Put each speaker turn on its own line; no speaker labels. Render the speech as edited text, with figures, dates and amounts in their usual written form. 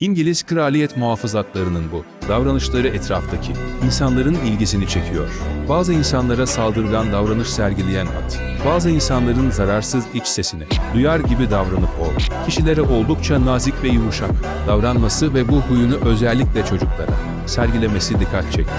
İngiliz kraliyet muhafızatlarının bu davranışları etraftaki insanların ilgisini çekiyor. Bazı insanlara saldırgan davranış sergileyen at, bazı insanların zararsız iç sesini duyar gibi davranıp kişilere oldukça nazik ve yumuşak davranması ve bu huyunu özellikle çocuklara sergilemesi dikkat çekti.